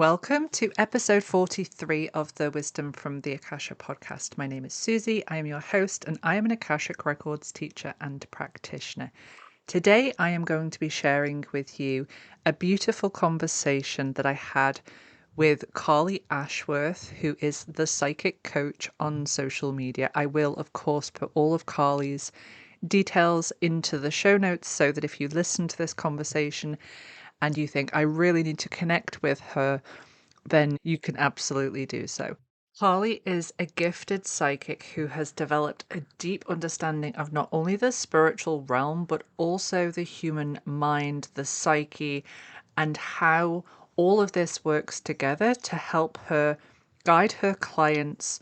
Welcome to episode 43 of the Wisdom from the Akasha podcast. My name is Susie. I am your host and I am an Akashic Records teacher and practitioner. Today I am going to be sharing with you a beautiful conversation that I had with Karly Ashworth, who is the psychic coach on social media. I will, of course, put all of Karly's details into the show notes so that if you listen to this conversation and you think, I really need to connect with her, then you can absolutely do so. Karly is a gifted psychic who has developed a deep understanding of not only the spiritual realm, but also the human mind, the psyche, and how all of this works together to help her guide her clients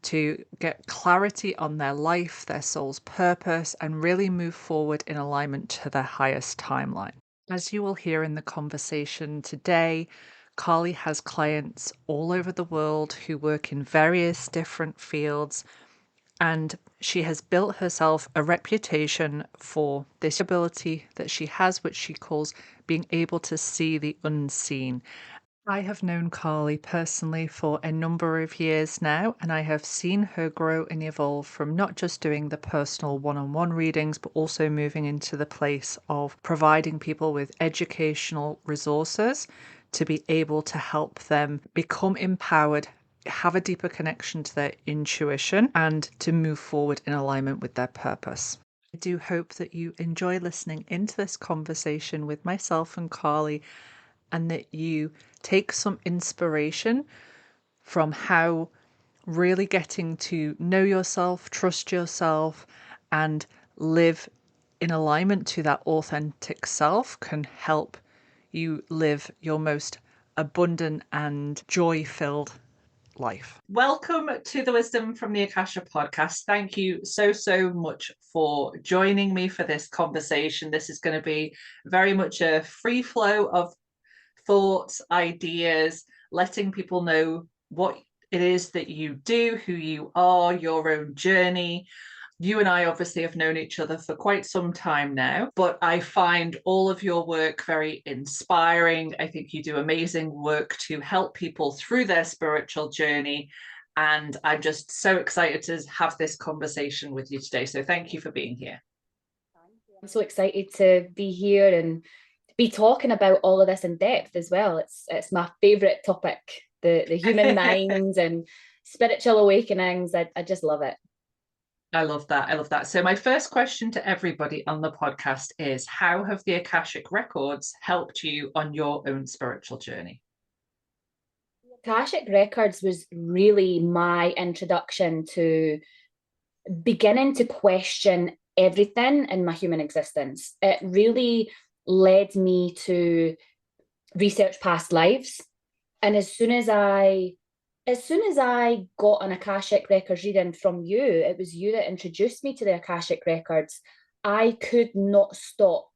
to get clarity on their life, their soul's purpose, and really move forward in alignment to their highest timeline. As you will hear in the conversation today, Karly has clients all over the world who work in various different fields, and she has built herself a reputation for this ability that she has, which she calls being able to see the unseen. I have known Karly personally for a number of years now, and I have seen her grow and evolve from not just doing the personal one-on-one readings, but also moving into the place of providing people with educational resources to be able to help them become empowered, have a deeper connection to their intuition, and to move forward in alignment with their purpose. I do hope that you enjoy listening into this conversation with myself and Karly, and that you take some inspiration from how really getting to know yourself, trust yourself, and live in alignment to that authentic self can help you live your most abundant and joy-filled life. Welcome to the Wisdom from the Akasha podcast. Thank you so much for joining me for this conversation. This is going to be very much a free flow of thoughts, ideas, letting people know what it is that you do, who you are, your own journey. You and I obviously have known each other for quite some time now, but I find all of your work very inspiring. I think you do amazing work to help people through their spiritual journey. And I'm just so excited to have this conversation with you today. So thank you for being here. I'm so excited to be here and be talking about all of this in depth as well. It's my favorite topic, the human mind and spiritual awakenings. I just love it. I love that. I love that. So my first question to everybody on the podcast is, how have the Akashic Records helped you on your own spiritual journey? Akashic Records was really my introduction to beginning to question everything in my human existence. It really led me to research past lives. And as soon as I got an Akashic Records reading from you, it was you that introduced me to the Akashic Records. I could not stop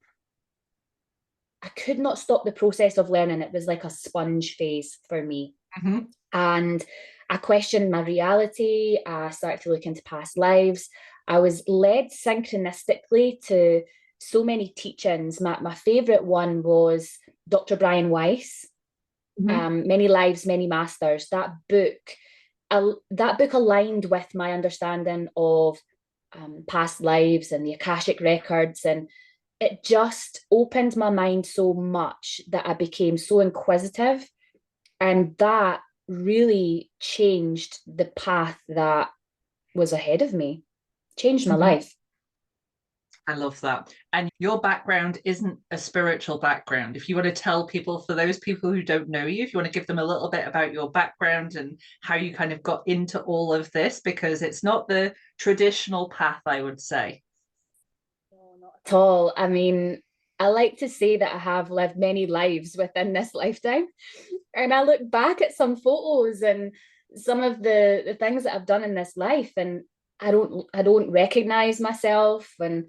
the process of learning. It was like a sponge phase for me. Mm-hmm. And I questioned my reality. I started to look into past lives. I was led synchronistically to so many teachings. My favorite one was Dr. Brian Weiss. Many Lives, Many Masters. That book aligned with my understanding of past lives and the Akashic Records, and it just opened my mind so much that I became so inquisitive, and that really changed the path that was ahead of me, changed my life. I love that. And your background isn't a spiritual background. If you want to tell people, for those people who don't know you, if you want to give them a little bit about your background and how you kind of got into all of this, because it's not the traditional path, I would say. No, not at all. I mean, I like to say that I have lived many lives within this lifetime. And I look back at some photos and some of the things that I've done in this life, and I don't recognize myself. And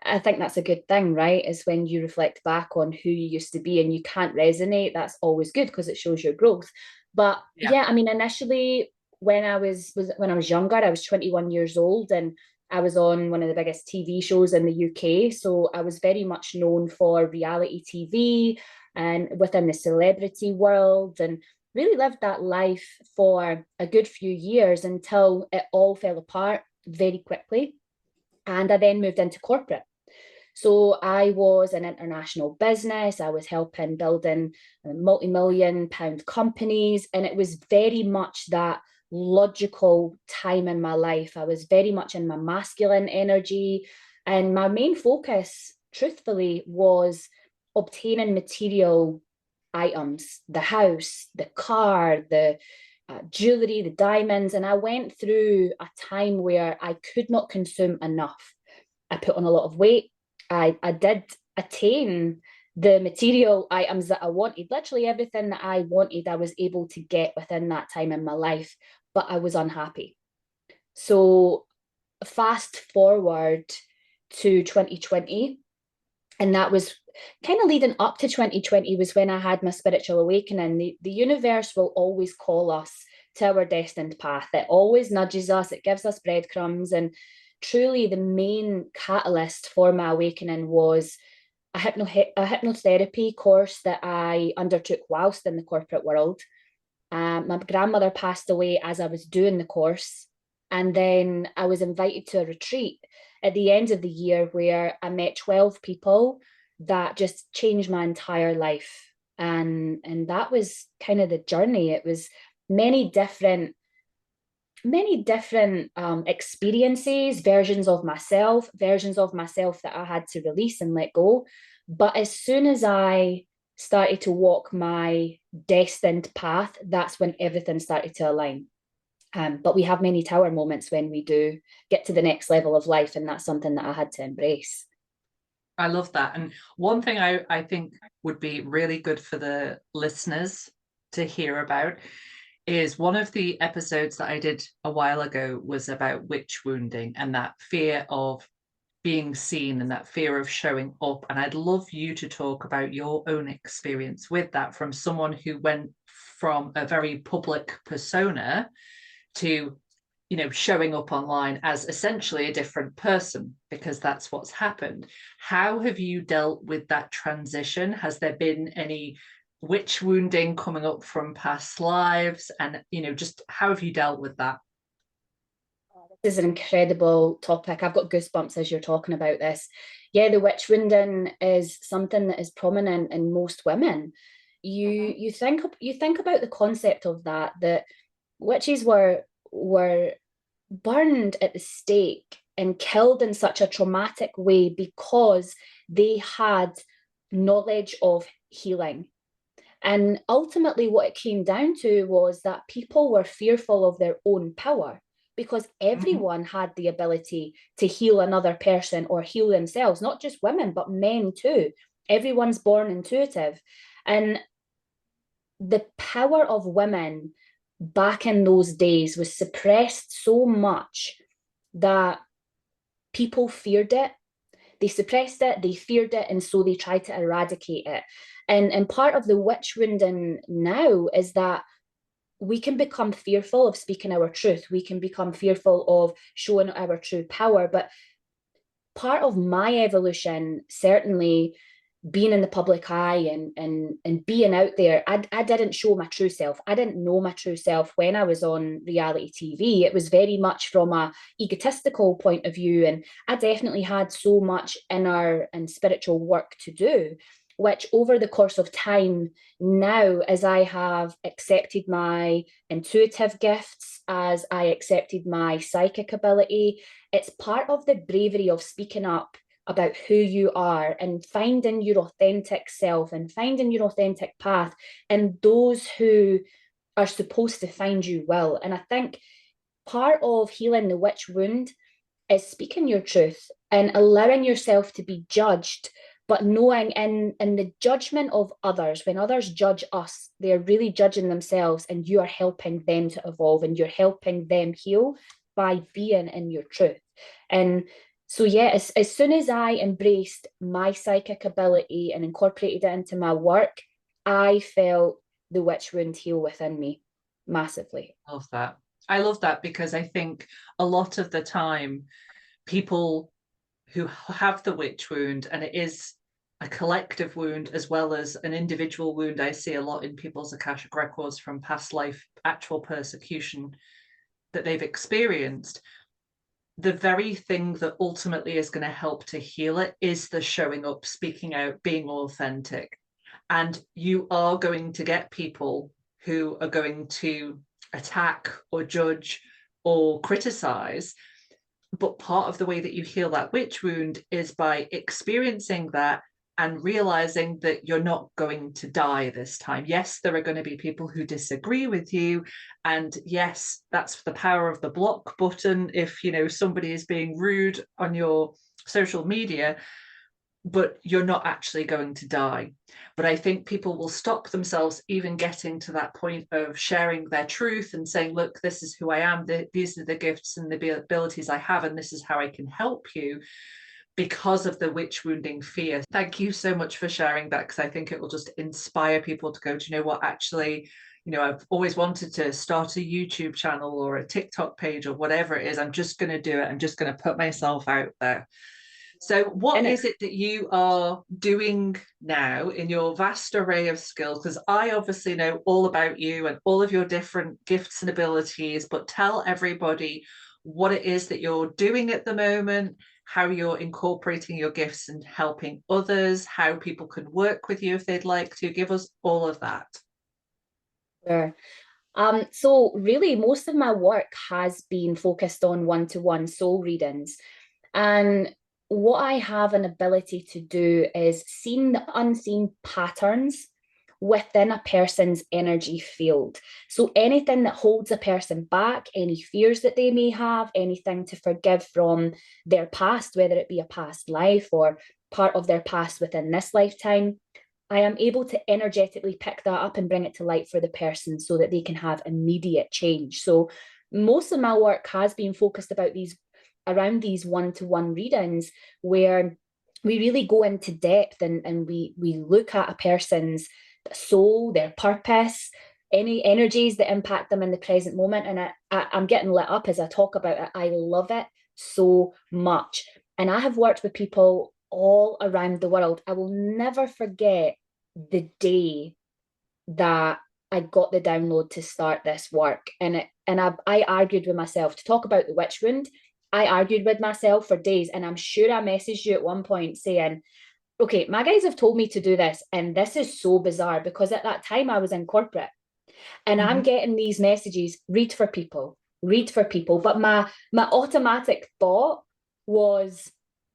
I think that's a good thing, right? Is when you reflect back on who you used to be and you can't resonate, that's always good because it shows your growth. But yeah, I mean, initially when I was younger, I was 21 years old and I was on one of the biggest TV shows in the UK. So I was very much known for reality TV. and within the celebrity world, and really lived that life for a good few years until it all fell apart very quickly. And I then moved into corporate. So I was an international business. I was helping building multi-million pound companies. And it was very much that logical time in my life. I was very much in my masculine energy. And my main focus, truthfully, was obtaining material items, the house, the car, the jewelry, the diamonds. And I went through a time where I could not consume enough. I put on a lot of weight. I did attain the material items that I wanted. Literally everything that I wanted, I was able to get within that time in my life, but I was unhappy. So fast forward to 2020, and that was kind of leading up to 2020 was when I had my spiritual awakening. The universe will always call us to our destined path. It always nudges us, it gives us breadcrumbs. And truly, the main catalyst for my awakening was a hypnotherapy course that I undertook whilst in the corporate world. My grandmother passed away as I was doing the course. And then I was invited to a retreat at the end of the year where I met 12 people that just changed my entire life. And that was kind of the journey. It was many different experiences, versions of myself that I had to release and let go. But as soon as I started to walk my destined path, that's when everything started to align. But we have many tower moments when we do get to the next level of life, and that's something that I had to embrace. I love that. And one thing I think would be really good for the listeners to hear about is one of the episodes that I did a while ago was about witch wounding and that fear of being seen and that fear of showing up. And I'd love you to talk about your own experience with that from someone who went from a very public persona to showing up online as essentially a different person, because that's what's happened. How have you dealt with that transition? Has there been any witch wounding coming up from past lives? And just how have you dealt with that? This is an incredible topic. I've got goosebumps as you're talking about this. Yeah, the witch wounding is something that is prominent in most women. You think about the concept of that witches were burned at the stake and killed in such a traumatic way because they had knowledge of healing. And ultimately, what it came down to was that people were fearful of their own power because Mm-hmm. everyone had the ability to heal another person or heal themselves, not just women, but men too. Everyone's born intuitive. And the power of women back in those days was suppressed so much that people feared it. They suppressed it, they feared it, and so they tried to eradicate it. And part of the witch wounding now is that we can become fearful of speaking our truth. We can become fearful of showing our true power. But part of my evolution, certainly being in the public eye and being out there, I didn't show my true self. I didn't know my true self when I was on reality TV. It was very much from a egotistical point of view, and I definitely had so much inner and spiritual work to do, which over the course of time now, as I have accepted my intuitive gifts, as I accepted my psychic ability, it's part of the bravery of speaking up about who you are and finding your authentic self and finding your authentic path, and those who are supposed to find you will. And I think part of healing the witch wound is speaking your truth and allowing yourself to be judged, but knowing in the judgment of others, when others judge us, they're really judging themselves, and you are helping them to evolve and you're helping them heal by being in your truth. And so, yeah, as soon as I embraced my psychic ability and incorporated it into my work, I felt the witch wound heal within me massively. Love that. I love that because I think a lot of the time people who have the witch wound, and it is a collective wound as well as an individual wound. I see a lot in people's Akashic records from past life, actual persecution that they've experienced. The very thing that ultimately is going to help to heal it is the showing up, speaking out, being authentic. And you are going to get people who are going to attack or judge or criticize. But part of the way that you heal that witch wound is by experiencing that and realizing that you're not going to die this time. Yes, there are going to be people who disagree with you. And yes, that's the power of the block button if, you know, somebody is being rude on your social media, but you're not actually going to die. But I think people will stop themselves even getting to that point of sharing their truth and saying, look, this is who I am. These are the gifts and the abilities I have, and this is how I can help you, because of the witch wounding fear. Thank you so much for sharing that, because I think it will just inspire people to go, do you know what, actually, you know, I've always wanted to start a YouTube channel or a TikTok page or whatever it is. I'm just going to do it. I'm just going to put myself out there. So what is it that you are doing now in your vast array of skills? Because I obviously know all about you and all of your different gifts and abilities, but tell everybody what it is that you're doing at the moment, how you're incorporating your gifts and helping others, how people can work with you if they'd like to. Give us all of that. Sure. So really, most of my work has been focused on one-to-one soul readings. And what I have an ability to do is seeing the unseen patterns within a person's energy field. So anything that holds a person back, any fears that they may have, anything to forgive from their past, whether it be a past life or part of their past within this lifetime, I am able to energetically pick that up and bring it to light for the person so that they can have immediate change. So most of my work has been focused around these one-to-one readings, where we really go into depth and we look at a person's soul, their purpose, any energies that impact them in the present moment. And I'm getting lit up as I talk about it. I love it so much. And I have worked with people all around the world. I will never forget the day that I got the download to start this work. And I argued with myself to talk about the witch wound. I argued with myself for days, and I'm sure I messaged you at one point saying, okay, my guys have told me to do this, and this is so bizarre, because at that time I was in corporate and I'm getting these messages, read for people. But my automatic thought was,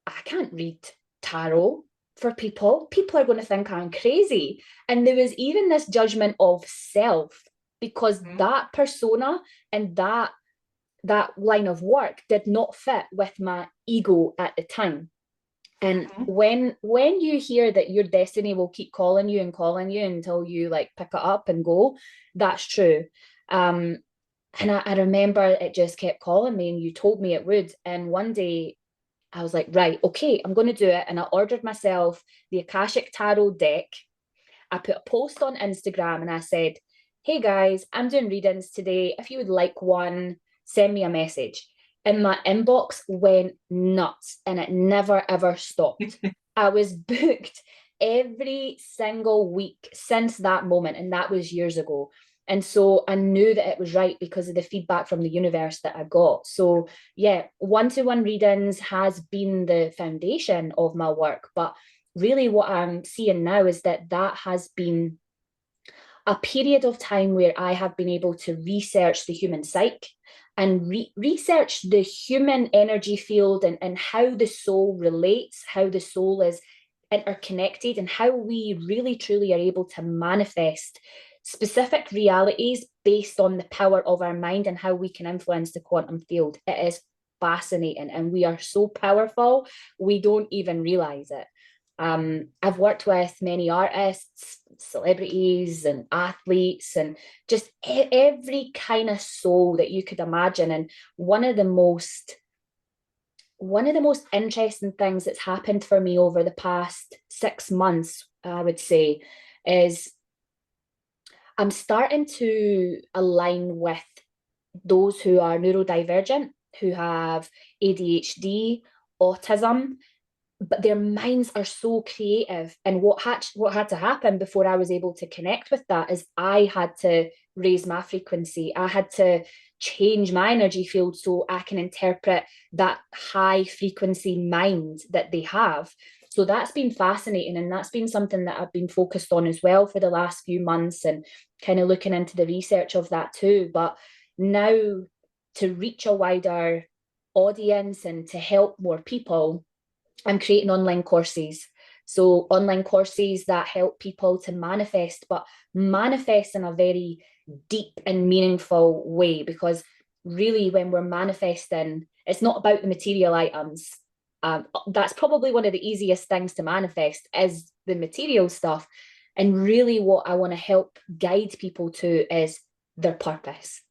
I can't read tarot for people. People are going to think I'm crazy. And there was even this judgment of self, because that persona and that line of work did not fit with my ego at the time. And when you hear that your destiny will keep calling you until you like pick it up and go, that's true. And I remember it just kept calling me, and you told me it would. And one day I was like, right, okay, I'm going to do it. And I ordered myself the Akashic Tarot deck. I put a post on Instagram and I said, hey guys, I'm doing readings today. If you would like one, send me a message. And my inbox went nuts, and it never ever stopped. I was booked every single week since that moment, and that was years ago. And so I knew that it was right because of the feedback from the universe that I got. So yeah, one-to-one readings has been the foundation of my work. But really what I'm seeing now is that has been a period of time where I have been able to research the human psyche and research the human energy field, and how the soul relates, how the soul is interconnected, and how we really truly are able to manifest specific realities based on the power of our mind and how we can influence the quantum field. It is fascinating, and we are so powerful, we don't even realize it. I've worked with many artists, celebrities, and athletes, and just every kind of soul that you could imagine. And one of the most interesting things that's happened for me over the past 6 months, I would say, is I'm starting to align with those who are neurodivergent, who have ADHD, autism, but their minds are so creative. And what had to happen before I was able to connect with that is I had to raise my frequency. I had to change my energy field so I can interpret that high frequency mind that they have. So that's been fascinating. And that's been something that I've been focused on as well for the last few months, and kind of looking into the research of that too. But now, to reach a wider audience and to help more people, I'm creating online courses. So, online courses that help people to manifest, but manifest in a very deep and meaningful way. Because really, when we're manifesting, it's not about the material items. That's probably one of the easiest things to manifest, is the material stuff. And really, what I want to help guide people to is their purpose.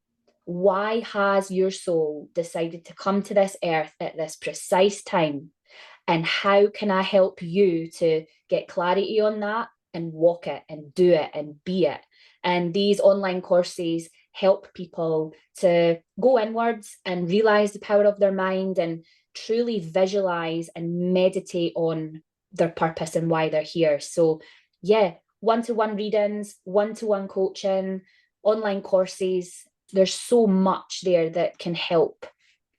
Why has your soul decided to come to this earth at this precise time? And how can I help you to get clarity on that and walk it and do it and be it? And these online courses help people to go inwards and realize the power of their mind and truly visualize and meditate on their purpose and why they're here. So, yeah, one-to-one readings, one-to-one coaching, online courses. There's so much there that can help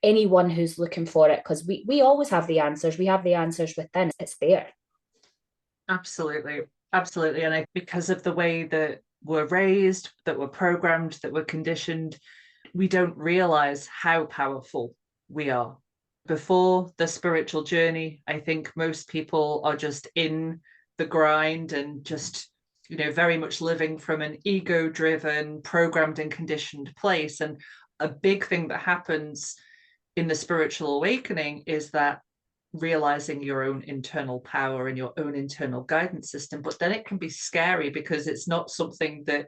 anyone who's looking for it, because we always have the answers. We have the answers within. It's there. Absolutely. Absolutely. And because of the way that we're raised, that we're programmed, that we're conditioned, we don't realize how powerful we are. Before the spiritual journey, I think most people are just in the grind and just, very much living from an ego-driven, programmed and conditioned place. And a big thing that happens in the spiritual awakening is that realizing your own internal power and your own internal guidance system. But then it can be scary because it's not something that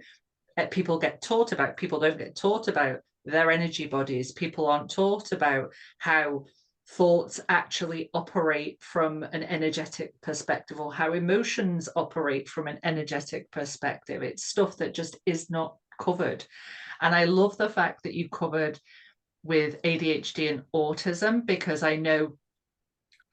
people get taught about. People don't get taught about their energy bodies. People aren't taught about how thoughts actually operate from an energetic perspective, or how emotions operate from an energetic perspective. It's stuff that just is not covered. And I love the fact that you covered with ADHD and autism, because I know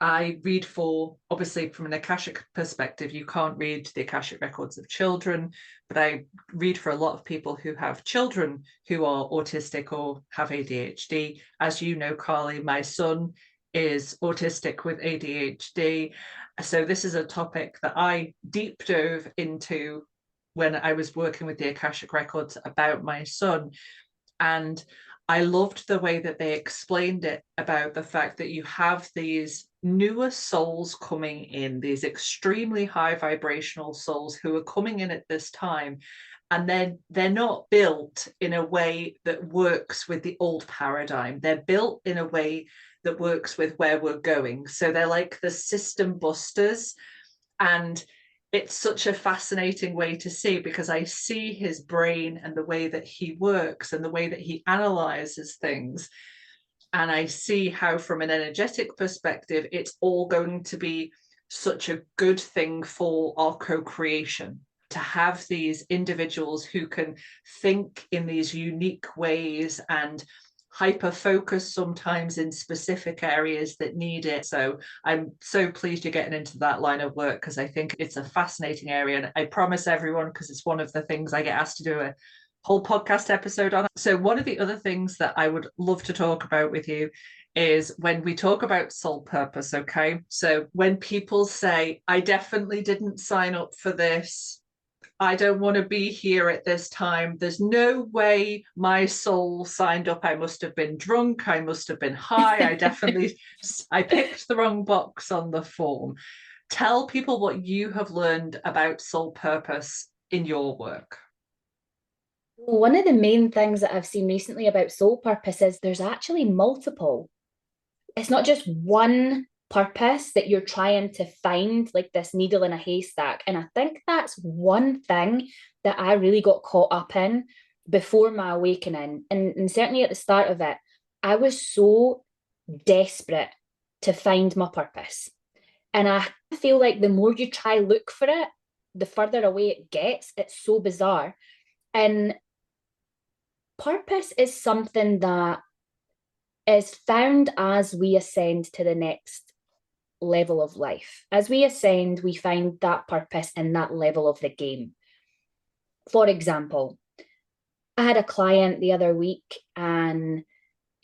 I read for, obviously from an Akashic perspective, you can't read the Akashic records of children, but I read for a lot of people who have children who are autistic or have ADHD. As you know, Karly, my son is autistic with ADHD. So this is a topic that I deep dove into when I was working with the Akashic records about my son. And I loved the way that they explained it, about the fact that you have these newer souls coming in, these extremely high vibrational souls who are coming in at this time. And then they're not built in a way that works with the old paradigm. They're built in a way that works with where we're going. So they're like the system busters. And it's such a fascinating way to see, because I see his brain and the way that he works and the way that he analyzes things. And I see how, from an energetic perspective, it's all going to be such a good thing for our co-creation, to have these individuals who can think in these unique ways and hyper focus sometimes in specific areas that need it. So I'm so pleased you're getting into that line of work, because I think it's a fascinating area. And I promise everyone, because it's one of the things I get asked to do a whole podcast episode on. So one of the other things that I would love to talk about with you is when we talk about soul purpose. Okay. So when people say, I definitely didn't sign up for this, I don't want to be here at this time, there's no way my soul signed up, I must have been drunk, I must have been high, I picked the wrong box on the form. Tell people what you have learned about soul purpose in your work. One of the main things that I've seen recently about soul purpose is there's actually multiple. It's not just one purpose that you're trying to find, like this needle in a haystack. And I think that's one thing that I really got caught up in before my awakening. And certainly at the start of it, I was so desperate to find my purpose. And I feel like the more you try look for it, the further away it gets. It's so bizarre. And purpose is something that is found as we ascend to the next level of life. As we ascend, we find that purpose in that level of the game. For example, I had a client the other week and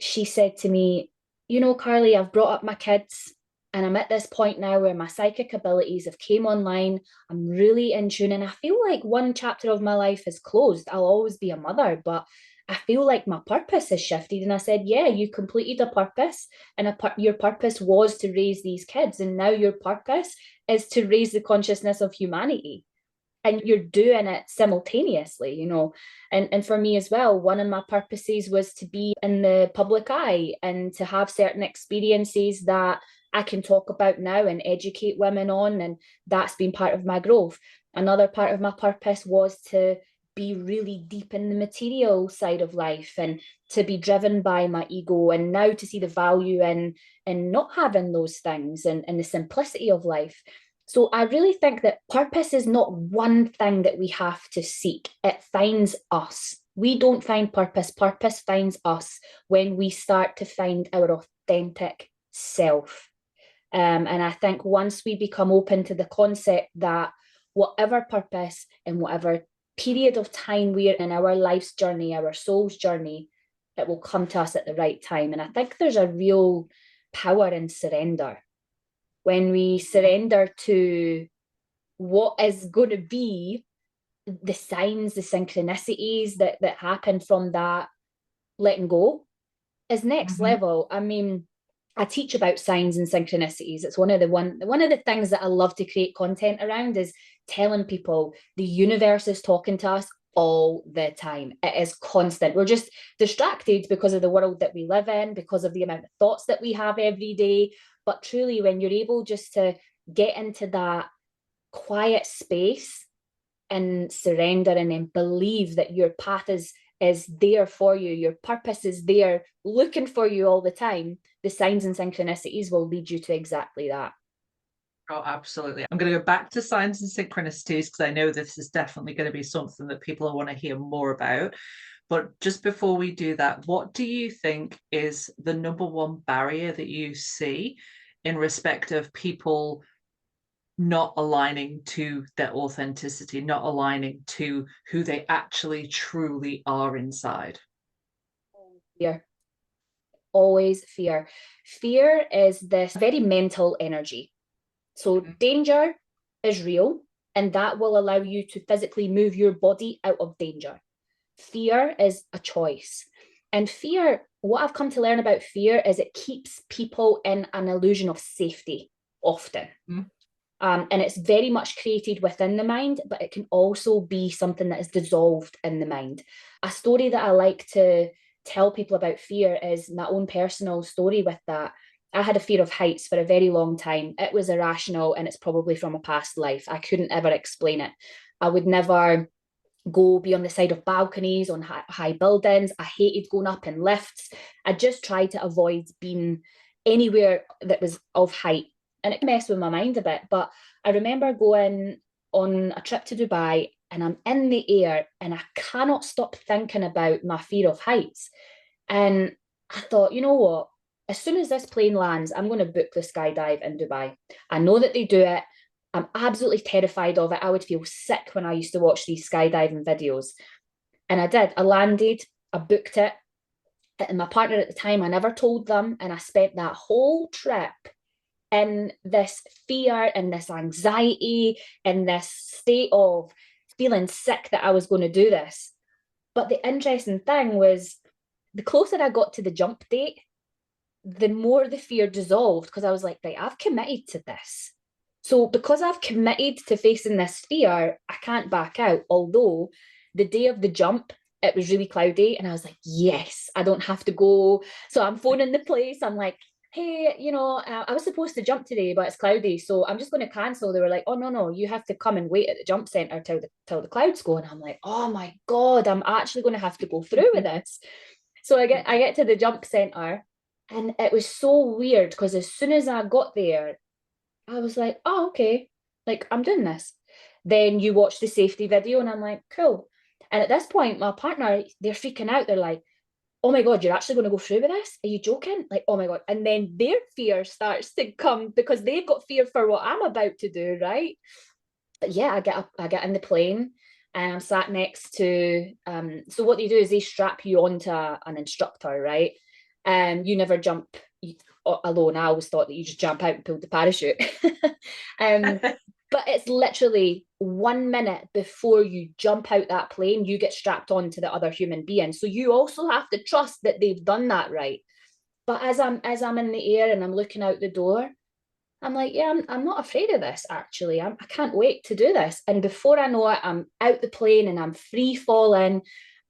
she said to me, you know, Karly, I've brought up my kids and I'm at this point now where my psychic abilities have came online. I'm really in tune and I feel like one chapter of my life is closed. I'll always be a mother, but I feel like my purpose has shifted. And I said, yeah, you completed a purpose and your purpose was to raise these kids. And now your purpose is to raise the consciousness of humanity. And you're doing it simultaneously, you know. And for me as well, one of my purposes was to be in the public eye and to have certain experiences that I can talk about now and educate women on, and that's been part of my growth. Another part of my purpose was to be really deep in the material side of life and to be driven by my ego, and now to see the value in not having those things and the simplicity of life. So I really think that purpose is not one thing that we have to seek. It finds us. We don't find purpose. Purpose finds us when we start to find our authentic self. And I think once we become open to the concept that whatever purpose and whatever period of time we're in our life's journey, our soul's journey, it will come to us at the right time. And I think there's a real power in surrender. When we surrender to what is going to be, the signs, the synchronicities that happen from that letting go is next level. I mean, I teach about signs and synchronicities. It's one of the things that I love to create content around, is telling people the universe is talking to us all the time. It is constant. We're just distracted because of the world that we live in, because of the amount of thoughts that we have every day. But truly, when you're able just to get into that quiet space and surrender and then believe that your path is there for you, your purpose is there looking for you all the time, the signs and synchronicities will lead you to exactly that. Oh, absolutely. I'm going to go back to signs and synchronicities because I know this is definitely going to be something that people want to hear more about. But just before we do that, what do you think is the number one barrier that you see in respect of people not aligning to their authenticity, not aligning to who they actually truly are inside? Fear. Always fear. Fear is this very mental energy. So danger is real, and that will allow you to physically move your body out of danger. Fear is a choice. And fear, what I've come to learn about fear is it keeps people in an illusion of safety often. And it's very much created within the mind, but it can also be something that is dissolved in the mind. A story that I like to tell people about fear is my own personal story with that. I had a fear of heights for a very long time. It was irrational, and it's probably from a past life. I couldn't ever explain it. I would never go be on the side of balconies on high buildings. I hated going up in lifts. I just tried to avoid being anywhere that was of height. And it messed with my mind a bit. But I remember going on a trip to Dubai and I'm in the air and I cannot stop thinking about my fear of heights. And I thought, you know what? As soon as this plane lands, I'm going to book the skydive in Dubai. I know that they do it. I'm absolutely terrified of it. I would feel sick when I used to watch these skydiving videos. And I did. I landed, I booked it. And my partner at the time, I never told them. And I spent that whole trip in this fear and this anxiety and this state of feeling sick that I was going to do this. But the interesting thing was, the closer I got to the jump date, the more the fear dissolved, because I was like, right, I've committed to this. So because I've committed to facing this fear, I can't back out. Although the day of the jump, it was really cloudy and I was like, yes, I don't have to go. So I'm phoning the place. I'm like, hey, you know, I was supposed to jump today, but it's cloudy, so I'm just going to cancel. They were like, oh, no, you have to come and wait at the jump centre till the clouds go. And I'm like, oh my God, I'm actually going to have to go through with this. So I get to the jump centre, and it was so weird because as soon as I got there, I was like, oh, okay, like I'm doing this. Then you watch the safety video and I'm like, cool. And at this point, my partner, they're freaking out. They're like, oh my God, you're actually going to go through with this? Are you joking? Like, oh my God. And then their fear starts to come because they've got fear for what I'm about to do, right? But yeah, I get in the plane and I'm sat next to, so what they do is they strap you onto an instructor, right? And you never jump alone. I always thought that you just jump out and pull the parachute. um, but it's literally 1 minute before you jump out that plane, you get strapped onto the other human being. So you also have to trust that they've done that right. But as I'm in the air and I'm looking out the door, I'm like, yeah, I'm not afraid of this, actually. I can't wait to do this. And before I know it, I'm out the plane and I'm free falling.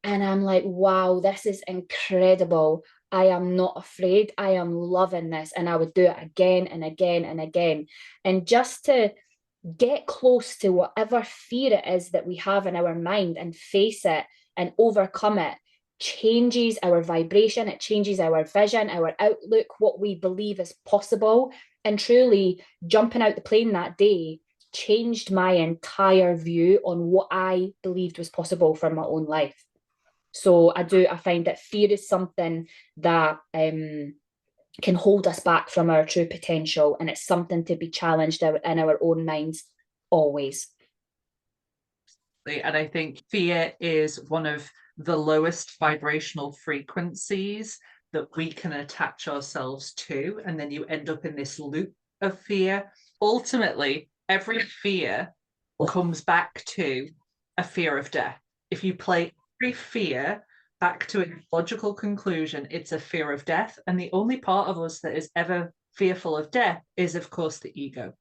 And I'm like, wow, this is incredible. I am not afraid. I am loving this. And I would do it again and again and again. And just to get close to whatever fear it is that we have in our mind and face it and overcome it changes our vibration, it changes our vision, our outlook, what we believe is possible. And truly, jumping out the plane that day changed my entire view on what I believed was possible for my own life. So I find that fear is something that can hold us back from our true potential, and it's something to be challenged in our own minds always. And I think fear is one of the lowest vibrational frequencies that we can attach ourselves to. And then you end up in this loop of fear. Ultimately, every fear comes back to a fear of death. If you play every fear back to a logical conclusion, it's a fear of death. And the only part of us that is ever fearful of death is, of course, the ego.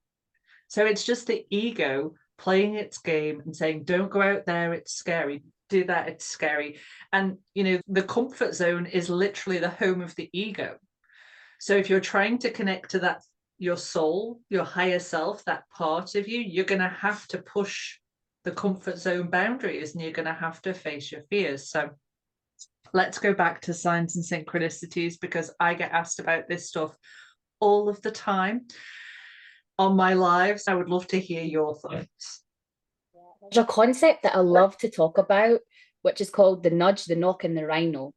So it's just the ego playing its game and saying, don't go out there, it's scary. Do that, it's scary. And, the comfort zone is literally the home of the ego. So if you're trying to connect to that, your soul, your higher self, that part of you, you're going to have to push the comfort zone boundaries and you're going to have to face your fears. So let's go back to signs and synchronicities, because I get asked about this stuff all of the time on my lives. I would love to hear your thoughts. There's a concept that I love to talk about, which is called the nudge, the knock, and the rhino.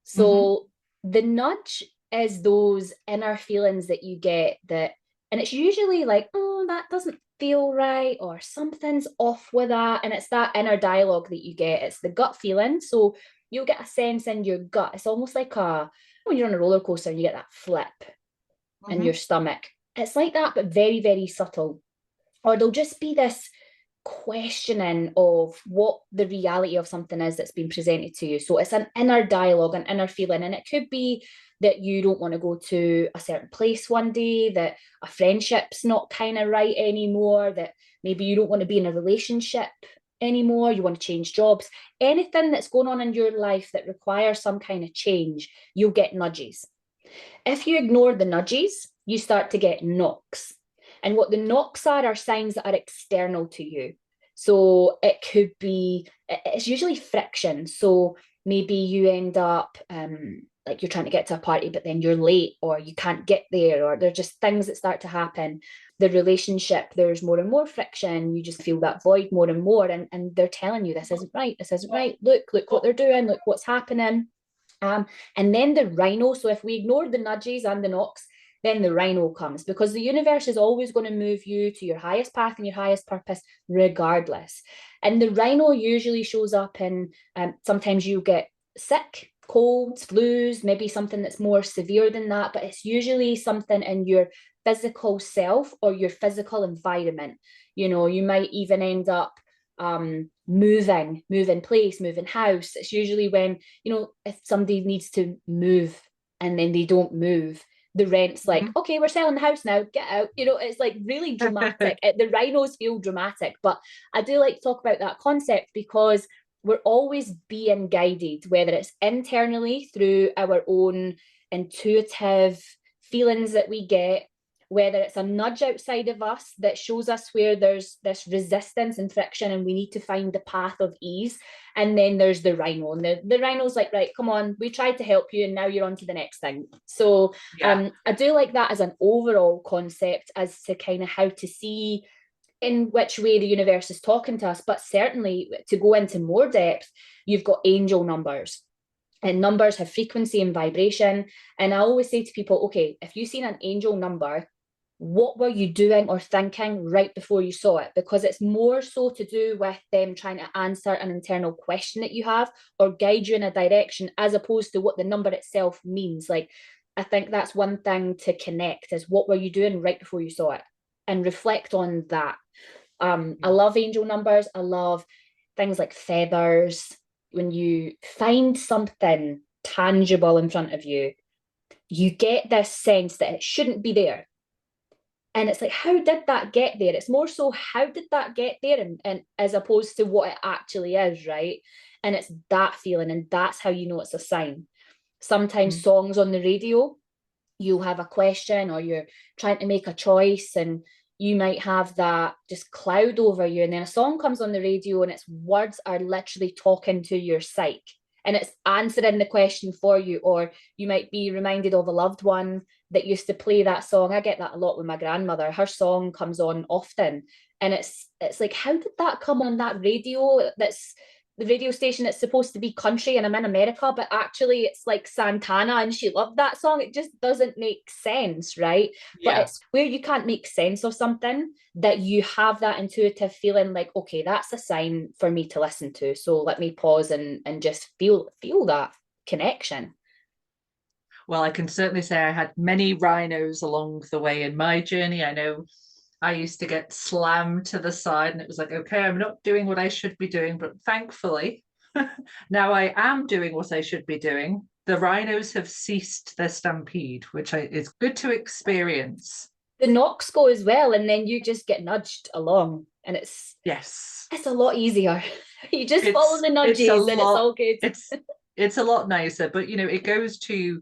So the nudge is those inner feelings that you get and it's usually like, oh, that doesn't feel right, or something's off with that. And it's that inner dialogue that you get. It's the gut feeling. So you'll get a sense in your gut. It's almost like when you're on a roller coaster and you get that flip in your stomach. It's like that, but very, very subtle. Or there'll just be this questioning of what the reality of something is that's been presented to you. So it's an inner dialogue, an inner feeling. And it could be that you don't want to go to a certain place one day, that a friendship's not kind of right anymore, that maybe you don't want to be in a relationship anymore, you want to change jobs. Anything that's going on in your life that requires some kind of change, you'll get nudges. If you ignore the nudges, you start to get knocks. And what the knocks are signs that are external to you. So it could be, it's usually friction. So maybe you end up like you're trying to get to a party, but then you're late, or you can't get there, or there's just things that start to happen. The relationship, there's more and more friction. You just feel that void more and more. And they're telling you, this isn't right. This isn't right. Look what they're doing. Look what's happening. And then the rhino. So if we ignore the nudges and the knocks, then the rhino comes, because the universe is always going to move you to your highest path and your highest purpose regardless. And the rhino usually shows up in, sometimes you get sick, colds, flus, maybe something that's more severe than that, but it's usually something in your physical self or your physical environment. You might even end up moving place, moving house. It's usually when, if somebody needs to move and then they don't move, the rent's like, okay, we're selling the house now, get out. It's like really dramatic. The rhinos feel dramatic, but I do like to talk about that concept because we're always being guided, whether it's internally through our own intuitive feelings that we get, whether it's a nudge outside of us that shows us where there's this resistance and friction and we need to find the path of ease. And then there's the rhino, and the rhino's like, right, come on, we tried to help you and now you're on to the next thing. So I do like that as an overall concept as to kind of how to see in which way the universe is talking to us. But certainly to go into more depth, you've got angel numbers. And numbers have frequency and vibration. And I always say to people, okay, if you've seen an angel number, what were you doing or thinking right before you saw it? Because it's more so to do with them trying to answer an internal question that you have or guide you in a direction, as opposed to what the number itself means. Like, I think that's one thing to connect, is what were you doing right before you saw it, and reflect on that. I love angel numbers. I love things like feathers. When you find something tangible in front of you, you get this sense that it shouldn't be there. And it's like, how did that get there? It's more so, how did that get there? And as opposed to what it actually is, right? And it's that feeling, and that's how you know it's a sign. Sometimes songs on the radio, you'll have a question or you're trying to make a choice, and you might have that just cloud over you, and then a song comes on the radio and its words are literally talking to your psyche, and it's answering the question for you. Or you might be reminded of a loved one that used to play that song. I get that a lot with my grandmother. Her song comes on often, and it's like, how did that come on that radio? That's the radio station that's supposed to be country, and I'm in America, but actually it's like Santana and she loved that song. It just doesn't make sense, right? But Yeah. it's where you can't make sense of something that you have that intuitive feeling like, okay, that's a sign for me to listen to. So let me pause and just feel that connection. Well, I can certainly say I had many rhinos along the way in my journey. I know I used to get slammed to the side, and it was like, okay, I'm not doing what I should be doing. But thankfully, now I am doing what I should be doing. The rhinos have ceased their stampede, which is good to experience. The knocks go as well, and then you just get nudged along, and Yes. it's a lot easier. You just follow It's the it's a nudges and it's lot all good. it's it's a lot nicer, but it goes to,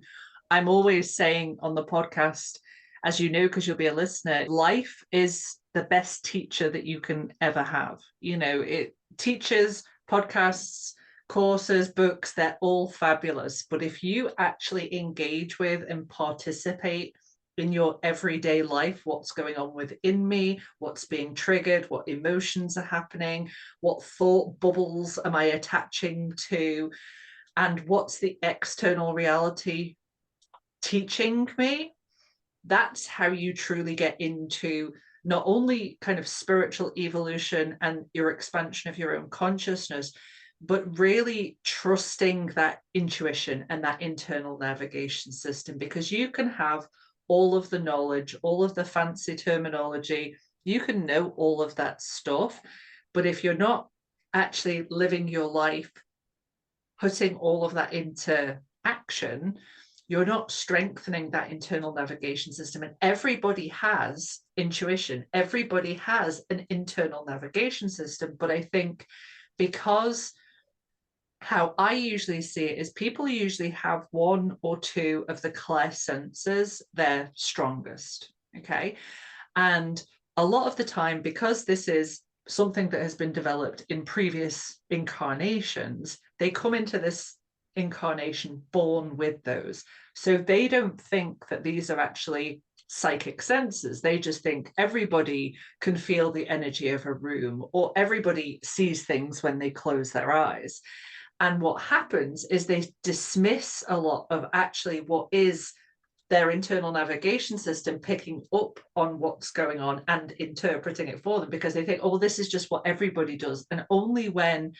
I'm always saying on the podcast, as you know, because you'll be a listener, life is the best teacher that you can ever have. It teachers, podcasts, courses, books, they're all fabulous. But if you actually engage with and participate in your everyday life, what's going on within me, what's being triggered, what emotions are happening, what thought bubbles am I attaching to, and what's the external reality teaching me, that's how you truly get into not only kind of spiritual evolution and your expansion of your own consciousness, but really trusting that intuition and that internal navigation system, because you can have all of the knowledge, all of the fancy terminology, you can know all of that stuff. But if you're not actually living your life, putting all of that into action, you're not strengthening that internal navigation system. And everybody has intuition, everybody has an internal navigation system. But I think because how I usually see it is people usually have one or two of the clairsenses they're strongest. Okay. And a lot of the time, because this is something that has been developed in previous incarnations, they come into this incarnation born with those. So they don't think that these are actually psychic senses. They just think everybody can feel the energy of a room, or everybody sees things when they close their eyes. And what happens is they dismiss a lot of actually what is their internal navigation system picking up on what's going on and interpreting it for them, because they think, oh, this is just what everybody does. And only when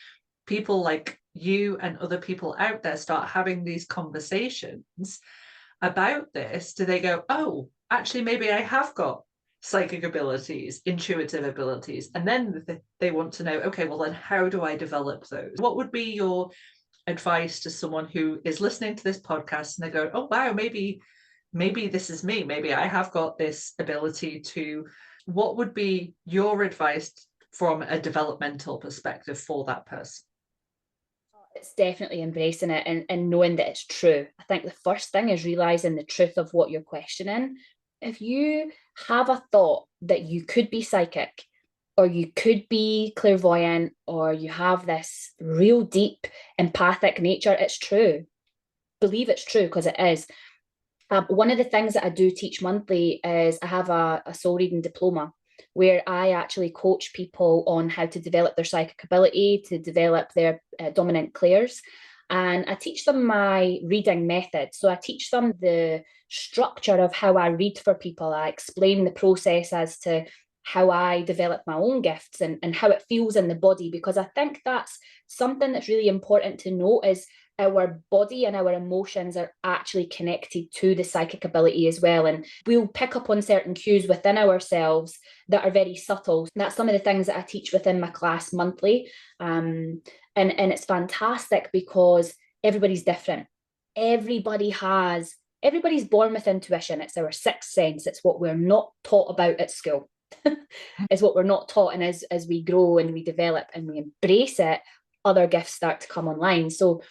people like you and other people out there start having these conversations about this do they go, oh, actually, maybe I have got psychic abilities, intuitive abilities. And then they want to know, okay, well, then how do I develop those? What would be your advice to someone who is listening to this podcast and they go, oh, wow, maybe this is me. Maybe I have got this ability to, what would be your advice from a developmental perspective for that person? It's definitely embracing it and knowing that it's true. I think the first thing is realizing the truth of what you're questioning. If you have a thought that you could be psychic, or you could be clairvoyant, or you have this real deep empathic nature, it's true. Believe it's true, because it is. One of the things that I do teach monthly is I have a soul reading diploma where I actually coach people on how to develop their psychic ability, to develop their dominant clairs. And I teach them my reading method. So I teach them the structure of how I read for people. I explain the process as to how I develop my own gifts and how it feels in the body, because I think that's something that's really important to note is our body and our emotions are actually connected to the psychic ability as well. And we'll pick up on certain cues within ourselves that are very subtle. And that's some of the things that I teach within my class monthly. And it's fantastic because everybody's different. Everybody's born with intuition. It's our sixth sense. It's what we're not taught about at school. Is what we're not taught, and as we grow and we develop and we embrace it, other gifts start to come online. So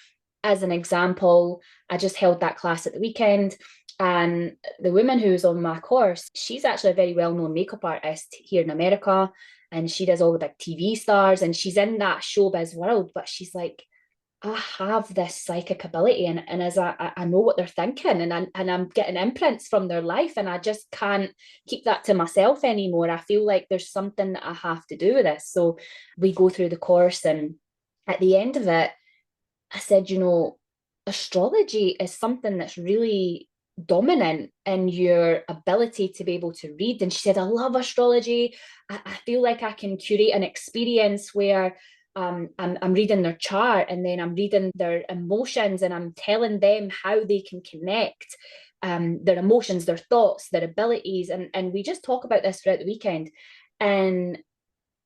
as an example, I just held that class at the weekend, and the woman who's on my course, she's actually a very well-known makeup artist here in America, and she does all the big TV stars, and she's in that showbiz world, but she's like, I have this psychic ability, and as I know what they're thinking, and I'm getting imprints from their life, and I just can't keep that to myself anymore. I feel like there's something that I have to do with this. So we go through the course, and at the end of it, I said, astrology is something that's really dominant in your ability to be able to read. And she said, I love astrology. I feel like I can curate an experience where I'm reading their chart, and then I'm reading their emotions, and I'm telling them how they can connect their emotions, their thoughts, their abilities. And we just talk about this throughout the weekend. And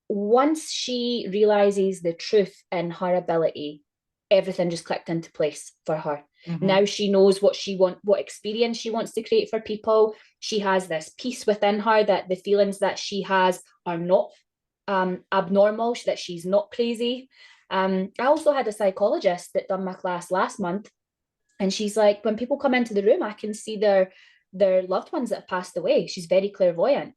once she realizes the truth in her ability, everything just clicked into place for her. Mm-hmm. Now she knows what experience she wants to create for people. She has this peace within her that the feelings that she has are not abnormal, that she's not crazy. I also had a psychologist that done my class last month, and she's like, when people come into the room, I can see their loved ones that have passed away. She's very clairvoyant.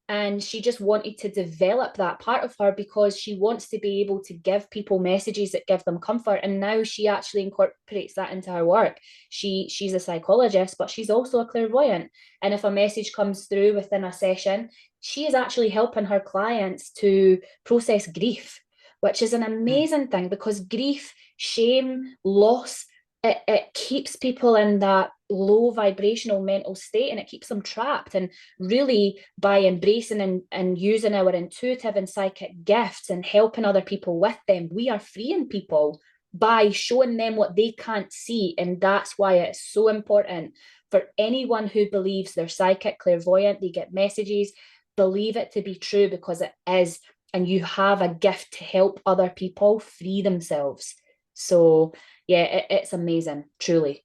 And she just wanted to develop that part of her because she wants to be able to give people messages that give them comfort. And now she actually incorporates that into her work. She's a psychologist, but she's also a clairvoyant. And if a message comes through within a session, she is actually helping her clients to process grief, which is an amazing thing, because grief, shame, loss, it keeps people in that low vibrational mental state, and it keeps them trapped. And really, by embracing and using our intuitive and psychic gifts and helping other people with them, we are freeing people by showing them what they can't see. And that's why it's so important for anyone who believes they're psychic, clairvoyant, they get messages, believe it to be true, because it is. And you have a gift to help other people free themselves. So yeah, it's amazing, truly.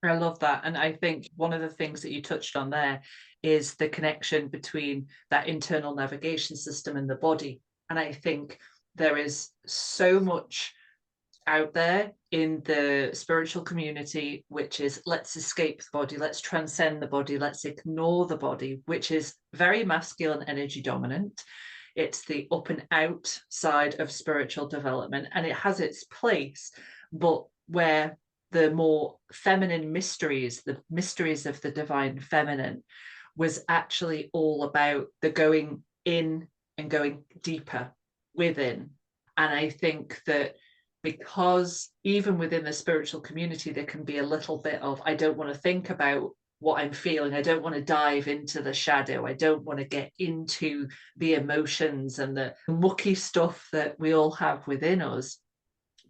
I love that. And I think one of the things that you touched on there is the connection between that internal navigation system and the body. And I think there is so much out there in the spiritual community, which is let's escape the body, let's transcend the body, let's ignore the body, which is very masculine energy dominant. It's the up and out side of spiritual development, and it has its place, but where the more feminine mysteries, the mysteries of the divine feminine, was actually all about the going in and going deeper within. And I think that because even within the spiritual community, there can be a little bit of, I don't want to think about what I'm feeling. I don't want to dive into the shadow. I don't want to get into the emotions and the mucky stuff that we all have within us.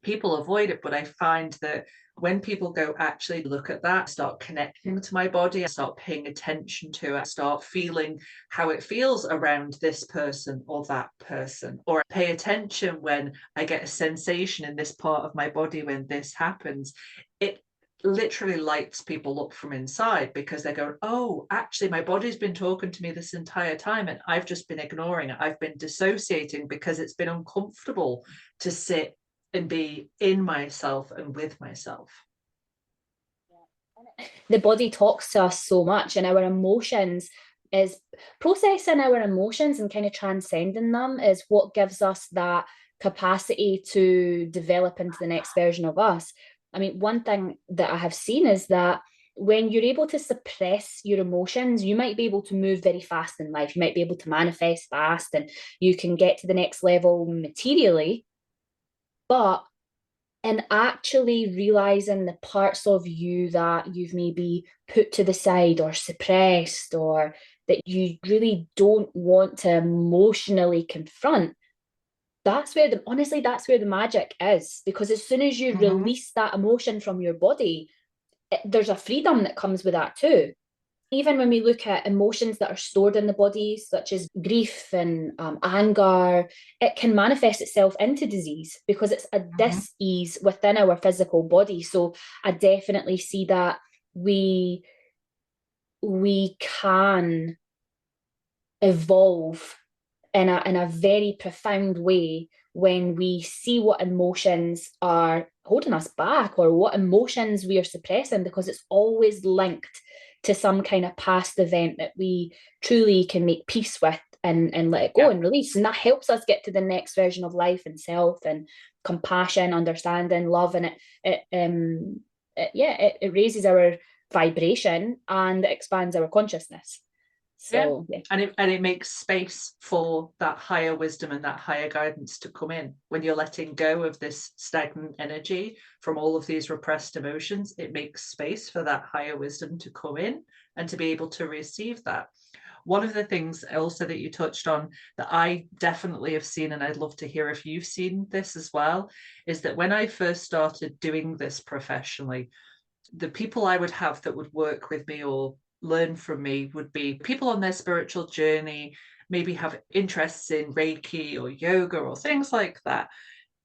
People avoid it, but I find that when people go actually look at that, start connecting to my body, I start paying attention to it, start feeling how it feels around this person or that person, or pay attention when I get a sensation in this part of my body when this happens, it literally lights people up from inside, because they go, oh, actually my body's been talking to me this entire time and I've just been ignoring it. I've been dissociating because it's been uncomfortable to sit and be in myself and with myself. The body talks to us so much, and our emotions is processing our emotions and kind of transcending them is what gives us that capacity to develop into the next version of us. I mean, one thing that I have seen is that when you're able to suppress your emotions, you might be able to move very fast in life. You might be able to manifest fast, and you can get to the next level materially. But and actually realizing the parts of you that you've maybe put to the side or suppressed, or that you really don't want to emotionally confront. That's where the magic is, because as soon as you Mm-hmm. release that emotion from your body, there's a freedom that comes with that too. Even when we look at emotions that are stored in the body, such as grief and anger, it can manifest itself into disease because it's a Mm-hmm. dis-ease within our physical body. So I definitely see that we can evolve in a very profound way when we see what emotions are holding us back or what emotions we are suppressing, because it's always linked to some kind of past event that we truly can make peace with and let it go Yeah. and release. And that helps us get to the next version of life and self and compassion, understanding, love. And it raises our vibration and it expands our consciousness. Yeah. So yeah. And it makes space for that higher wisdom and that higher guidance to come in. When you're letting go of this stagnant energy from all of these repressed emotions, it makes space for that higher wisdom to come in and to be able to receive that. One of the things also that you touched on that I definitely have seen, and I'd love to hear if you've seen this as well, is that when I first started doing this professionally, the people I would have that would work with me or learn from me would be people on their spiritual journey, maybe have interests in Reiki or yoga or things like that.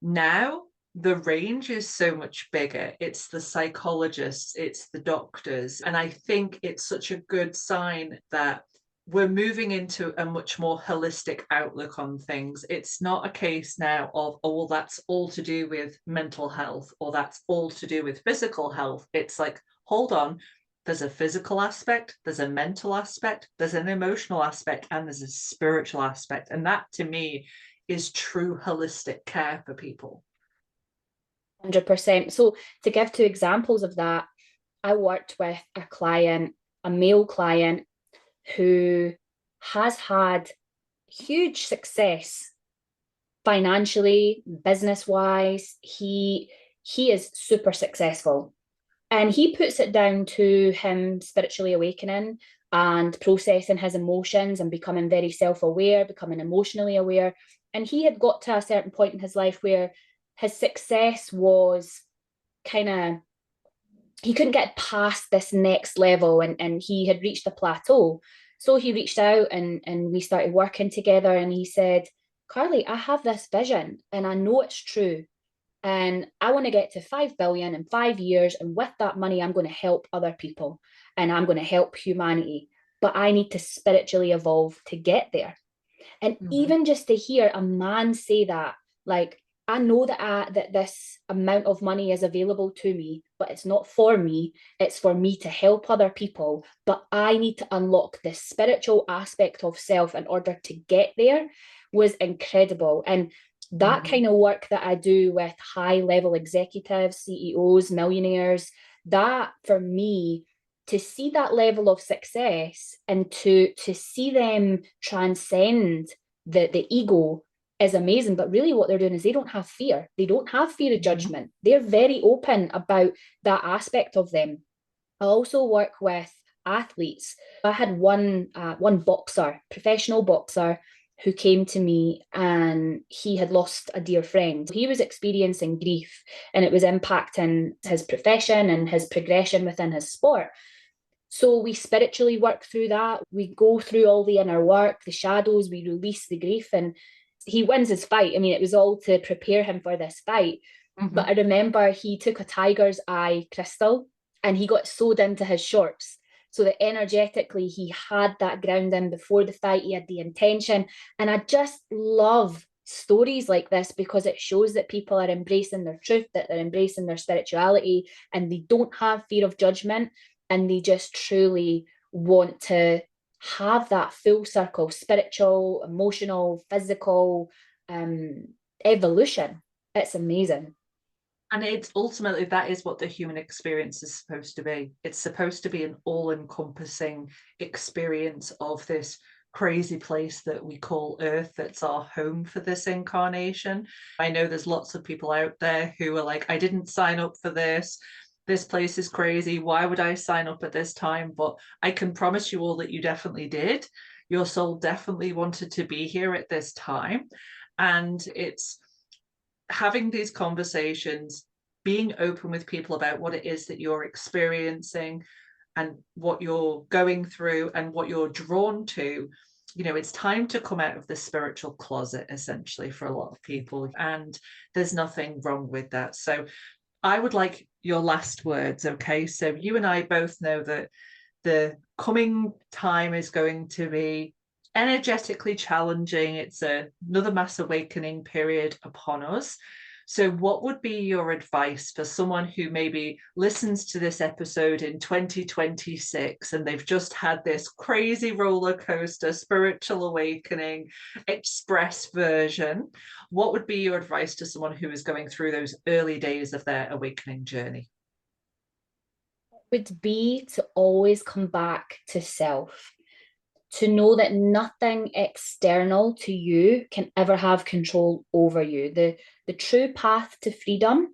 Now, the range is so much bigger. It's the psychologists, it's the doctors. And I think it's such a good sign that we're moving into a much more holistic outlook on things. It's not a case now of, oh, well, that's all to do with mental health or that's all to do with physical health. It's like, hold on, there's a physical aspect, there's a mental aspect, there's an emotional aspect, and there's a spiritual aspect. And that to me is true holistic care for people. 100%. So, to give two examples of that, I worked with a client, a male client, who has had huge success financially, business wise. He is super successful. And he puts it down to him spiritually awakening and processing his emotions and becoming very self aware, becoming emotionally aware. And he had got to a certain point in his life where his success was kind of, he couldn't get past this next level, and he had reached a plateau. So he reached out and we started working together. And he said, Karly, I have this vision and I know it's true. And I want to get to 5 billion in 5 years. And with that money, I'm going to help other people and I'm going to help humanity. But I need to spiritually evolve to get there. And Mm-hmm. even just to hear a man say that, like, I know that this amount of money is available to me, but it's not for me. It's for me to help other people. But I need to unlock the spiritual aspect of self in order to get there was incredible. And that Mm-hmm. kind of work that I do with high level executives, CEOs, millionaires, that for me, to see that level of success and to see them transcend the ego is amazing. But really what they're doing is they don't have fear. They don't have fear of Mm-hmm. judgment. They're very open about that aspect of them. I also work with athletes. I had one boxer, professional boxer, who came to me and he had lost a dear friend. He was experiencing grief and it was impacting his profession and his progression within his sport. So we spiritually work through that. We go through all the inner work, the shadows, we release the grief, and he wins his fight. I mean, it was all to prepare him for this fight. Mm-hmm. But I remember he took a tiger's eye crystal and he got sewed into his shorts. So that energetically he had that grounding before the fight, he had the intention. And I just love stories like this because it shows that people are embracing their truth, that they're embracing their spirituality, and they don't have fear of judgment, and they just truly want to have that full circle spiritual, emotional, physical um, evolution. It's amazing. And it's ultimately that is what the human experience is supposed to be. It's supposed to be an all-encompassing experience of this crazy place that we call Earth that's our home for this incarnation. I know there's lots of people out there who are like, I didn't sign up for this. This place is crazy. Why would I sign up at this time? But I can promise you all that you definitely did. Your soul definitely wanted to be here at this time. And it's having these conversations, being open with people about what it is that you're experiencing and what you're going through and what you're drawn to. You know, it's time to come out of the spiritual closet, essentially, for a lot of people. And there's nothing wrong with that. So I would like your last words. Okay. So you and I both know that the coming time is going to be energetically challenging. It's another mass awakening period upon us. So, what would be your advice for someone who maybe listens to this episode in 2026 and they've just had this crazy roller coaster spiritual awakening express version? What would be your advice to someone who is going through those early days of their awakening journey? Would be to always come back to self, to know that nothing external to you can ever have control over you. The true path to freedom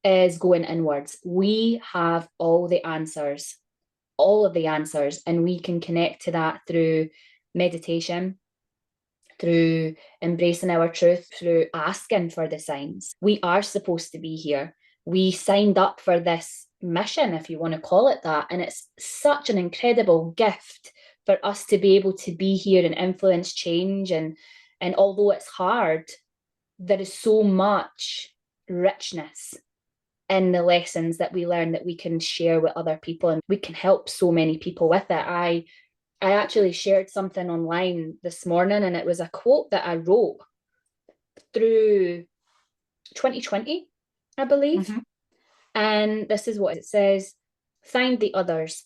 is going inwards. We have all the answers, all of the answers, and we can connect to that through meditation, through embracing our truth, through asking for the signs. We are supposed to be here. We signed up for this mission, if you want to call it that, and it's such an incredible gift for us to be able to be here and influence change. And although it's hard, there is so much richness in the lessons that we learn that we can share with other people, and we can help so many people with it. I actually shared something online this morning, and it was a quote that I wrote through 2020, I believe. Mm-hmm. And this is what it says: find the others.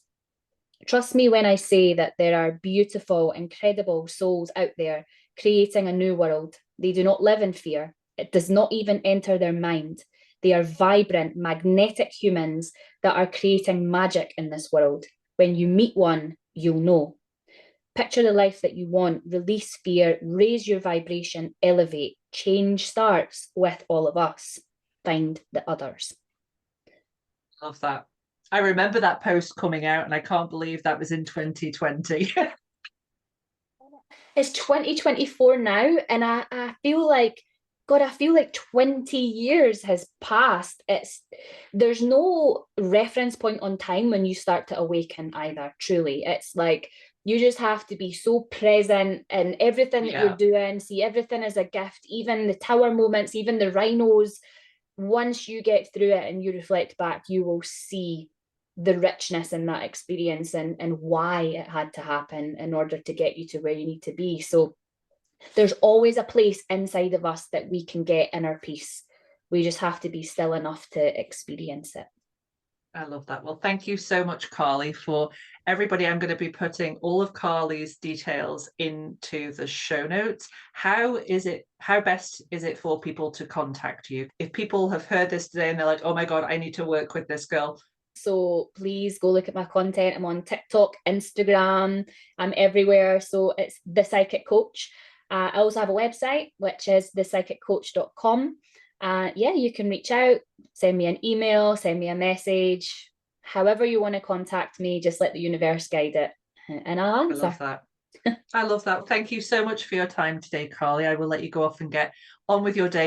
Trust me when I say that there are beautiful, incredible souls out there creating a new world. They do not live in fear. It does not even enter their mind. They are vibrant, magnetic humans that are creating magic in this world. When you meet one, you'll know. Picture the life that you want, release fear, raise your vibration, elevate. Change starts with all of us. Find the others. Love that. I remember that post coming out, and I can't believe that was in 2020. It's 2024 now, and I feel like, God, I feel like 20 years has passed. There's no reference point on time when you start to awaken either, truly. It's like you just have to be so present in everything that you're doing, see everything as a gift, even the tower moments, even the rhinos. Once you get through it and you reflect back, you will see the richness in that experience and why it had to happen in order to get you to where you need to be. So there's always a place inside of us that we can get inner peace. We just have to be still enough to experience it. I love that. Well, thank you so much, Karly. For everybody, I'm going to be putting all of Karly's details into the show notes. How best is it for people to contact you? If people have heard this today and they're like, oh my God, I need to work with this girl. So please go look at my content. I'm on TikTok, Instagram, I'm everywhere. So it's The Psychic Coach. I also have a website, which is thepsychiccoach.com. Yeah, you can reach out, send me an email, send me a message. However you want to contact me, just let the universe guide it, and I'll answer. I love that. I love that. Thank you so much for your time today, Karly. I will let you go off and get on with your day.